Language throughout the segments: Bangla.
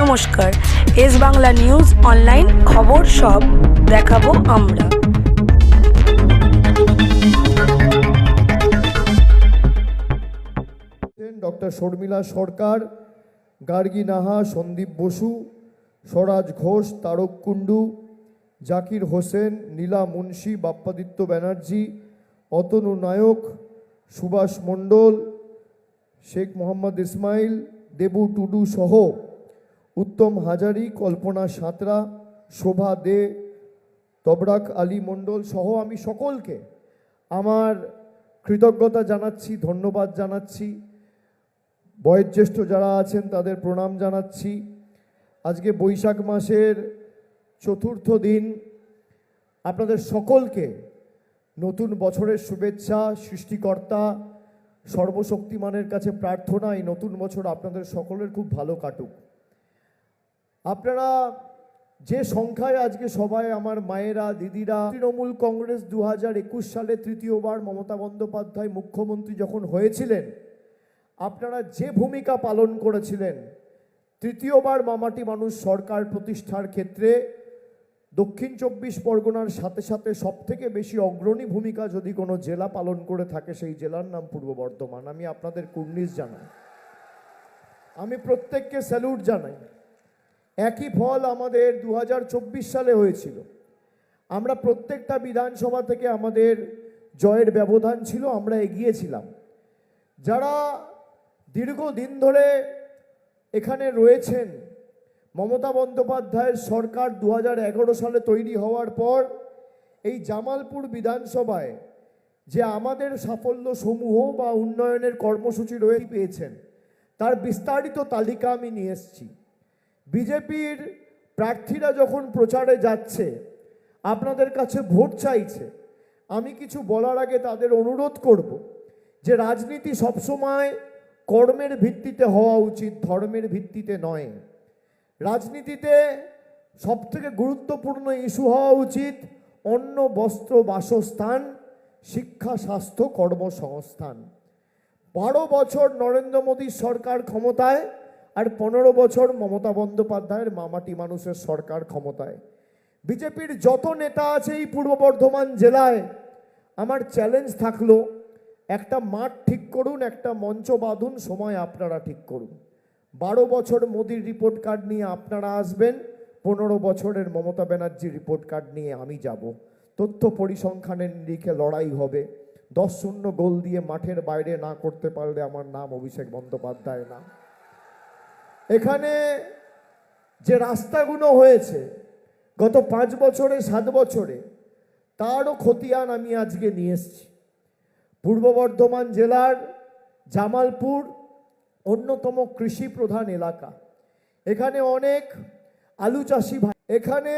নমস্কার, এস বাংলা নিউজ অনলাইন খবর সব দেখাবো আমরা। ডক্টর শর্মিলা সরকার, গার্গী নাহা, সন্দীপ বসু, স্বরাজ ঘোষ, তারক কুণ্ডু, জাকির হোসেন, নীলা মুন্সি, বাপ্পাদিত্য ব্যানার্জি, অতনু নায়ক, সুভাষ মণ্ডল, শেখ মোহাম্মদ ইসমাইল, দেবু টুডু সহ উত্তম হাজারি, কল্পনা সাঁতরা, শোভা দে, তবরাক আলী মণ্ডল সহ আমি সকলকে আমার কৃতজ্ঞতা জানাচ্ছি, ধন্যবাদ জানাচ্ছি। বয়োজ্যেষ্ঠ যারা আছেন তাদের প্রণাম জানাচ্ছি। আজকে বৈশাখ মাসের চতুর্থ দিন, আপনাদের সকলকে নতুন বছরের শুভেচ্ছা। সৃষ্টিকর্তা সর্বশক্তিমানের কাছে প্রার্থনা এই নতুন বছর আপনাদের সকলের খুব ভালো কাটুক। আপনারা যে সংখ্যায় আজকে সবাই আমার মায়েরা, দিদিরা, তৃণমূল কংগ্রেস 2021 সালে তৃতীয়বার মমতা বন্দ্যোপাধ্যায় মুখ্যমন্ত্রী যখন হয়েছিলেন, আপনারা যে ভূমিকা পালন করেছিলেন, তৃতীয়বার মামাটি মানুষ সরকার প্রতিষ্ঠার ক্ষেত্রে দক্ষিণ 24 পরগনার সাথে সাথে সবথেকে বেশি অগ্রণী ভূমিকা যদি কোনো জেলা পালন করে থাকে, সেই জেলার নাম পূর্ব বর্ধমান। আমি আপনাদের কুর্নিশ জানাই, আমি প্রত্যেককে স্যালুট জানাই। একই ফল আমাদের 2024 সালে হয়েছিল। আমরা প্রত্যেকটা বিধানসভা থেকে আমাদের জয়ের ব্যবধান ছিল, আমরা এগিয়েছিলাম। যারা দীর্ঘদিন ধরে এখানে রয়েছেন, মমতা বন্দ্যোপাধ্যায়ের সরকার 2011 সালে তৈরি হওয়ার পর এই জামালপুর বিধানসভায় যে আমাদের সাফল্য সমূহ বা উন্নয়নের কর্মসূচি রয়ে পেয়েছেন, তার বিস্তারিত তালিকা আমি নিয়ে এসেছি। বিজেপির প্রার্থীরা যখন প্রচারে যাচ্ছে, আপনাদের কাছে ভোট চাইছে, আমি কিছু বলার আগে তাদের অনুরোধ করব যে রাজনীতি সবসময় কর্মের ভিত্তিতে হওয়া উচিত, ধর্মের ভিত্তিতে নয়। রাজনীতিতে সবথেকে গুরুত্বপূর্ণ ইস্যু হওয়া উচিত অন্ন, বস্ত্র, বাসস্থান, শিক্ষা, স্বাস্থ্য, কর্মসংস্থান। 12 বছর নরেন্দ্র মোদীর সরকার ক্ষমতায়, আর 15 বছর মমতা বন্দ্যোপাধ্যায়ের মামাটি মানুষের সরকার ক্ষমতায়। বিজেপির যত নেতা আছে এই পূর্ব বর্ধমান জেলায়, আমার চ্যালেঞ্জ থাকলো, একটা মাঠ ঠিক করুন, একটা মঞ্চ বাঁধুন, সময় আপনারা ঠিক করুন। 12 বছর মোদির রিপোর্ট কার্ড নিয়ে আপনারা আসবেন, 15 বছরের মমতা ব্যানার্জির রিপোর্ট কার্ড নিয়ে আমি যাব। তথ্য পরিসংখ্যানের নিরিখে লড়াই হবে। 10-0 গোল দিয়ে মাঠের বাইরে না করতে পারলে আমার নাম অভিষেক বন্দ্যোপাধ্যায় না। এখানে যে রাস্তাগুলো হয়েছে গত 5 বছরে, 7 বছরে, তারও খতিয়ান আমি আজকে নিয়ে এসেছি। পূর্ব বর্ধমান জেলার জামালপুর অন্যতম কৃষি প্রধান এলাকা। এখানে অনেক আলু চাষি ভাই, এখানে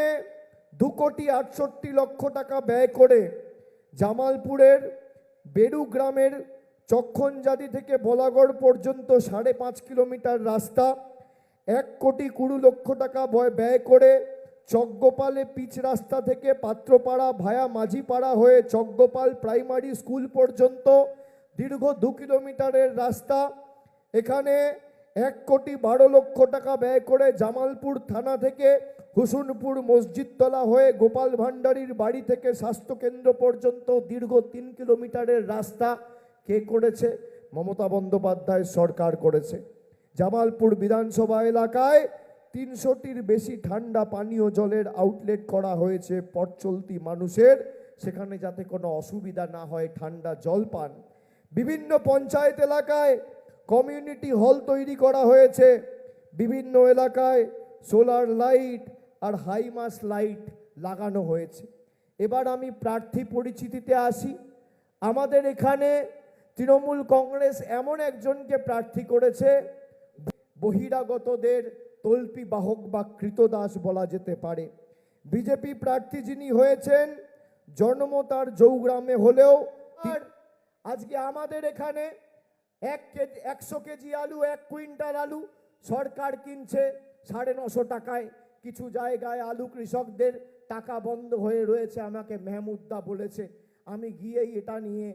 2,68,00,000 টাকা ব্যয় করে জামালপুরের বেরু গ্রামের চক্ষনজাদি থেকে ভোলাগড় পর্যন্ত 5.5 কিলোমিটার রাস্তা, 1,20,00,000 টাকা ব্যয় করে চকগোপালে পিচ রাস্তা থেকে পাত্রপাড়া ভায়া মাঝিপাড়া হয়ে চকগোপাল প্রাইমারি স্কুল পর্যন্ত দীর্ঘ 2 কিলোমিটারের রাস্তা। এখানে 1,12,00,000 টাকা ব্যয় করে জামালপুর থানা থেকে হুসুনপুর মসজিদতলা হয়ে গোপাল ভান্ডারীর বাড়ি থেকে স্বাস্থ্যকেন্দ্র পর্যন্ত দীর্ঘ 3 কিলোমিটারের রাস্তা কে করেছে? মমতা বন্দ্যোপাধ্যায় সরকার করেছে। জামালপুর বিধানসভা এলাকায় 300টির বেশি ঠান্ডা পানীয় জলের আউটলেট করা হয়েছে পথ চলতি মানুষের, সেখানে যাতে কোনো অসুবিধা না হয়, ঠান্ডা জল পান। বিভিন্ন পঞ্চায়েত এলাকায় কমিউনিটি হল তৈরি করা হয়েছে। বিভিন্ন এলাকায় সোলার লাইট আর হাইমাস লাইট লাগানো হয়েছে। এবার আমি প্রার্থী পরিচিতিতে আসি। আমাদের এখানে তৃণমূল কংগ্রেস এমন একজনকে প্রার্থী করেছে, বহিরাগতদের তল্পি বাহক বা কৃতদাস বলা যেতে পারে। বিজেপি প্রার্থী যিনি হয়েছেন, জন্ম তার জৌগ্রামে হলেও আজকে আমাদের এখানে 100 কেজি আলু, 1 কুইন্টাল আলু সরকার কিনছে 950 টাকায়। কিছু জায়গায় আলু কৃষকদের টাকা বন্ধ হয়ে রয়েছে, আমাকে মেহমুদ্দা বলেছে। আমি গিয়েই এটা নিয়ে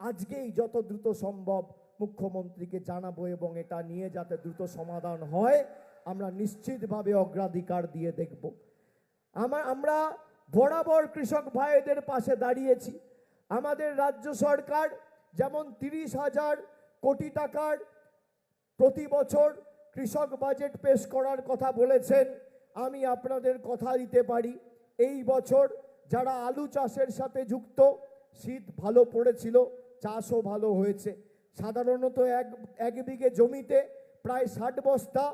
আজকেই যত দ্রুত সম্ভব মুখ্যমন্ত্রীকে জানাবো এবং এটা নিয়ে যাতে দ্রুত সমাধান হয়। আমরা নিশ্চিতভাবে অগ্রাধিকার দিয়ে দেখব। আমরা বরাবর কৃষক ভাইদের পাশে দাঁড়িয়েছি। আমাদের রাজ্য সরকার যেমন 30,000 কোটি টাকার প্রতি বছর কৃষক বাজেট পেশ করার কথা বলেছেন, আমি আপনাদের কথা দিতে পারি এই বছর যারা আলু চাষের সাথে যুক্ত, শীত ভালো পড়েছিল, চাষও ভালো হয়েছে। সাধারণত এক বিঘে জমিতে প্রায় 60 বস্তা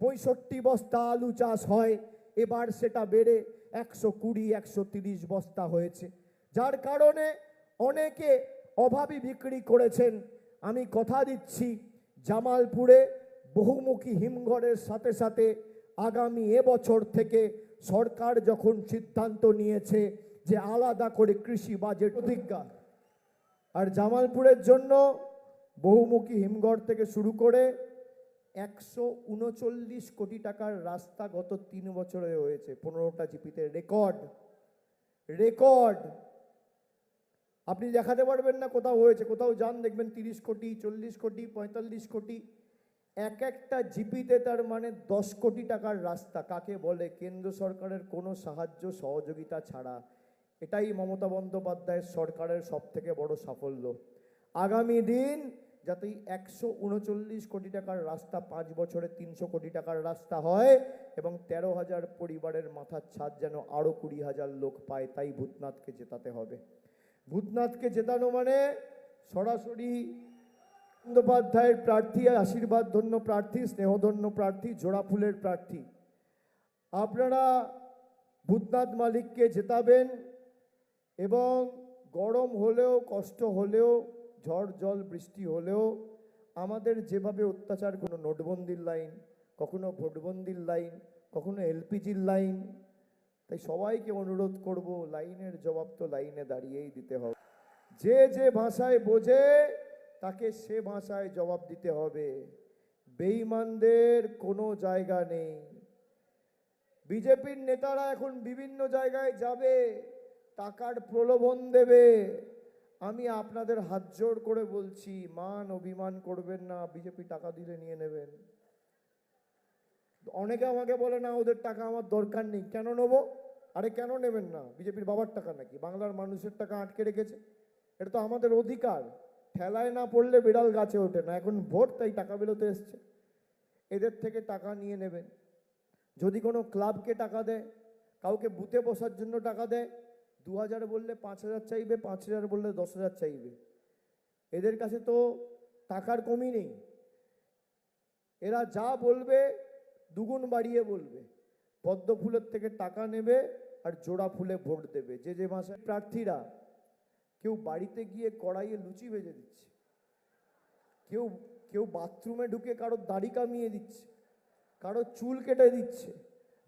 65 বস্তা আলু চাষ হয়, এবার সেটা বেড়ে 120-130 বস্তা হয়েছে, যার কারণে অনেকে অভাবী বিক্রি করেছেন। আমি কথা দিচ্ছি জামালপুরে বহুমুখী হিমঘরের সাথে সাথে আগামী এবছর থেকে সরকার যখন সিদ্ধান্ত নিয়েছে যে আলাদা করে কৃষি বাজেট প্রতিজ্ঞা, আর জামালপুরের জন্য বহুমুখী হিমঘর থেকে শুরু করে 139 কোটি টাকার রাস্তা গত 3 বছরে হয়েছে, 15টা জিপিতে রেকর্ড। আপনি দেখাতে পারবেন না কোথাও হয়েছে, কোথাও যান দেখবেন 30 কোটি, 40 কোটি, 45 কোটি, একটা জিপিতে, তার মানে 10 কোটি টাকার রাস্তা। কাকে বলে? কেন্দ্র সরকারের কোনো সাহায্য সহযোগিতা ছাড়া। এটাই মমতা বন্দ্যোপাধ্যায়ের সরকারের সবথেকে বড় সাফল্য। আগামী দিন যাতে 139 কোটি টাকার রাস্তা 5 বছরে 300 কোটি টাকার রাস্তা হয় এবং 13,000 পরিবারের মাথার ছাদ যেন আরও 20,000 লোক পায়, তাই ভূতনাথকে জেতাতে হবে। ভূতনাথকে জেতানো মানে সরাসরি বন্দ্যোপাধ্যায়ের প্রার্থী, আশীর্বাদ ধন্য প্রার্থী, স্নেহধন্য প্রার্থী, জোড়া ফুলের প্রার্থী। আপনারা ভূতনাথ মালিককে জেতাবেন এবং গরম হলেও, কষ্ট হলেও, ঝড় জল বৃষ্টি হলেও আমাদের যেভাবে অত্যাচার, কোনো নোটবন্দির লাইন, কখনো ভোটবন্দির লাইন, কখনো এলপিজির লাইন, তাই সবাইকে অনুরোধ করব লাইনের জবাব তো লাইনে দাঁড়িয়েই দিতে হবে। যে ভাষায় বোঝে তাকে সে ভাষায় জবাব দিতে হবে। বেঈমানদের কোনো জায়গা নেই। বিজেপির নেতারা এখন বিভিন্ন জায়গায় যাবে, টাকার প্রলোভন দেবে। আমি আপনাদের হাত জোড় করে বলছি, মান অভিমান করবেন না, বিজেপি টাকা দিলে নিয়ে নেবেন। অনেকে আমাকে বলে না ওদের টাকা আমার দরকার নেই, কেন নেব? আরে কেন নেবেন না? বিজেপির বাবার টাকা নাকি? বাংলার মানুষের টাকা আটকে রেখেছে, এটা তো আমাদের অধিকার। ঠেলায় না পড়লে বিড়াল গাছে ওঠে না। এখন ভোট, তাই টাকা বেরোতে এসছে, এদের থেকে টাকা নিয়ে নেবেন। যদি কোনো ক্লাবকে টাকা দেয়, কাউকে বুথে বসার জন্য টাকা দেয়, 2,000 বললে 5,000 চাইবে, 5,000 বললে 10,000 চাইবে। এদের কাছে তো টাকার কমই নেই, এরা যা বলবে দুগুণ বাড়িয়ে বলবে। পদ্ম ফুলের থেকে টাকা নেবে আর জোড়া ফুলে ভোট দেবে। যে ভাষায় প্রার্থীরা, কেউ বাড়িতে গিয়ে কড়াইয়ে লুচি ভেজে দিচ্ছে, কেউ বাথরুমে ঢুকে কারো দাড়ি কামিয়ে দিচ্ছে, কারো চুল কেটে দিচ্ছে,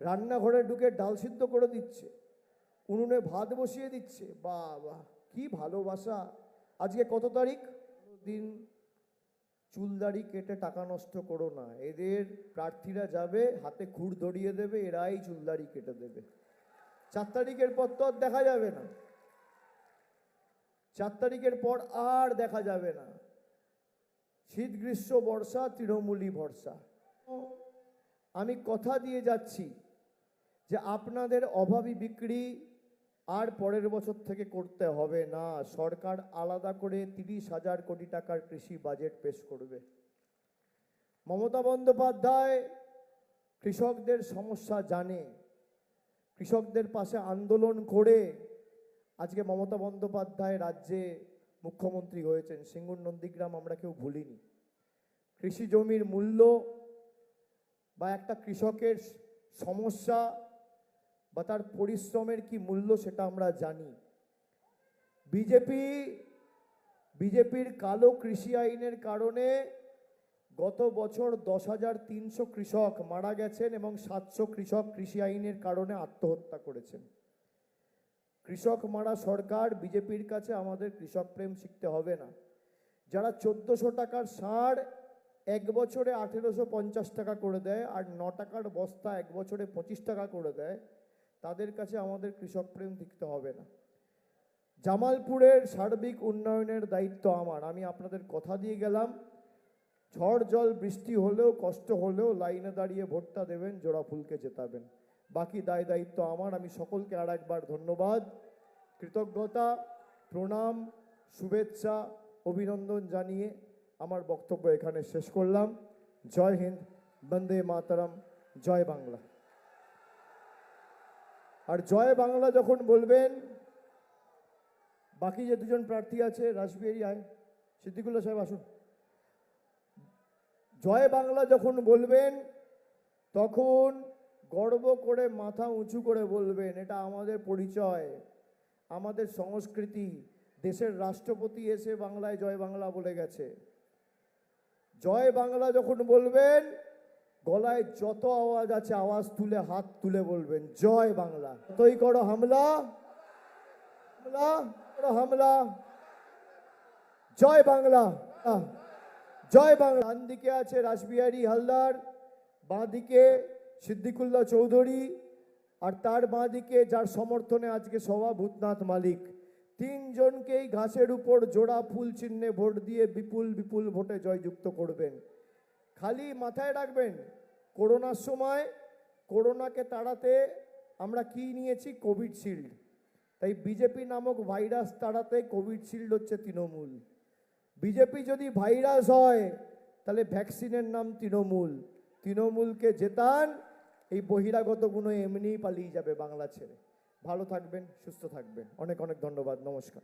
রান্নাঘরে ঢুকে ডাল সিদ্ধ করে দিচ্ছে, উনুনে ভাত বসিয়ে দিচ্ছে। বাবা, কি ভালোবাসা! আজকে কত তারিখ? দিন চুল দাড়ি কেটে টাকা নষ্ট করো না। এদের প্রার্থীরা যাবে, হাতে খুর ধরিয়ে দেবে, এরাই চুল দাড়ি কেটে দেবে। 4 তারিখের পর তো আর দেখা যাবে না, 4 তারিখের পর আর দেখা যাবে না। শীত গ্রীষ্ম বর্ষা তৃণমূলী ভরসা। আমি কথা দিয়ে যাচ্ছি যে আপনাদের অভাবী বিক্রি আর পরের বছর থেকে করতে হবে না। সরকার আলাদা করে 30,000 কোটি টাকার কৃষি বাজেট পেশ করবে। মমতা বন্দ্যোপাধ্যায় কৃষকদের সমস্যা জানে, কৃষকদের পাশে আন্দোলন করে আজকে মমতা বন্দ্যোপাধ্যায় রাজ্যে মুখ্যমন্ত্রী হয়েছেন। সিঙ্গুর নন্দীগ্রাম আমরা কেউ ভুলিনি। কৃষি জমির মূল্য বা একটা কৃষকের সমস্যা বা তার পরিশ্রমের কি মূল্য সেটা আমরা জানি। বিজেপির কালো কৃষি আইনের কারণে গত বছর 10,300 কৃষক মারা গেছেন এবং 700 কৃষক কৃষি আইনের কারণে আত্মহত্যা করেছেন। কৃষক মারা সরকার, বিজেপির কাছে আমাদের কৃষক প্রেম শিখতে হবে না। যারা 1400 টাকার ষাঁড় 1 বছরে 1850 টাকা করে দেয় আর 9 টাকার বস্তা 1 বছরে 25 টাকা করে দেয়, তাদের কাছে আমাদের কৃষক প্রেম শিখতে হবে না। জামালপুরের সার্বিক উন্নয়নের দায়িত্ব আমার। আমি আপনাদের কথা দিয়ে গেলাম, ঝড় জল বৃষ্টি হলেও কষ্ট হলেও লাইনে দাঁড়িয়ে ভোটটা দেবেন, জোড়া ফুলকে জেতাবেন। বাকি দায় দায়িত্ব আমার। আমি সকলকে আর একবার ধন্যবাদ, কৃতজ্ঞতা, প্রণাম, শুভেচ্ছা, অভিনন্দন জানিয়ে আমার বক্তব্য এখানে শেষ করলাম। জয় হিন্দ, বন্দে মাতরম, জয় বাংলা। আর জয় বাংলা যখন বলবেন, বাকি যে দুজন প্রার্থী আছে, রাসবিহারী আয়, সিদ্দিকুল্লাহ সাহেব আসুন। জয় বাংলা যখন বলবেন তখন গর্ব করে মাথা উঁচু করে বলবেন, এটা আমাদের পরিচয়, আমাদের সংস্কৃতি। দেশের রাষ্ট্রপতি এসে বাংলায় জয় বাংলা বলে গেছে। জয় বাংলা যখন বলবেন, গলায় যত আওয়াজ আছে আওয়াজ তুলে হাত তুলে বলবেন জয় বাংলা। তৈ করো হামলা, হামলা করো হামলা, জয় বাংলা, জয় বাংলা। ডান দিকে আছে রাসবিহারী হালদার, বাঁ দিকে সিদ্দিকুল্লাহ চৌধুরী, আর তার বাঁ দিকে যার সমর্থনে আজকে সভা, ভূতনাথ মালিক। তিনজনকেই ঘাসের উপর জোড়া ফুল চিহ্নে ভোট দিয়ে বিপুল বিপুল ভোটে জয়যুক্ত করবেন। খালি মাথায় রাখবেন, করোনার সময় করোনাকে তাড়াতে আমরা কি নিয়েছি? কোভিডশিল্ড। তাই বিজেপি নামক ভাইরাস তাড়াতে কোভিডশিল্ড হচ্ছে তৃণমূল। বিজেপি যদি ভাইরাস হয় তাহলে ভ্যাকসিনের নাম তৃণমূল। তৃণমূলকে জেতান, এই বহিরাগতগুলো এমনিই পালিয়ে যাবে বাংলা ছেড়ে। ভালো থাকবেন, সুস্থ থাকবেন। অনেক অনেক ধন্যবাদ, নমস্কার।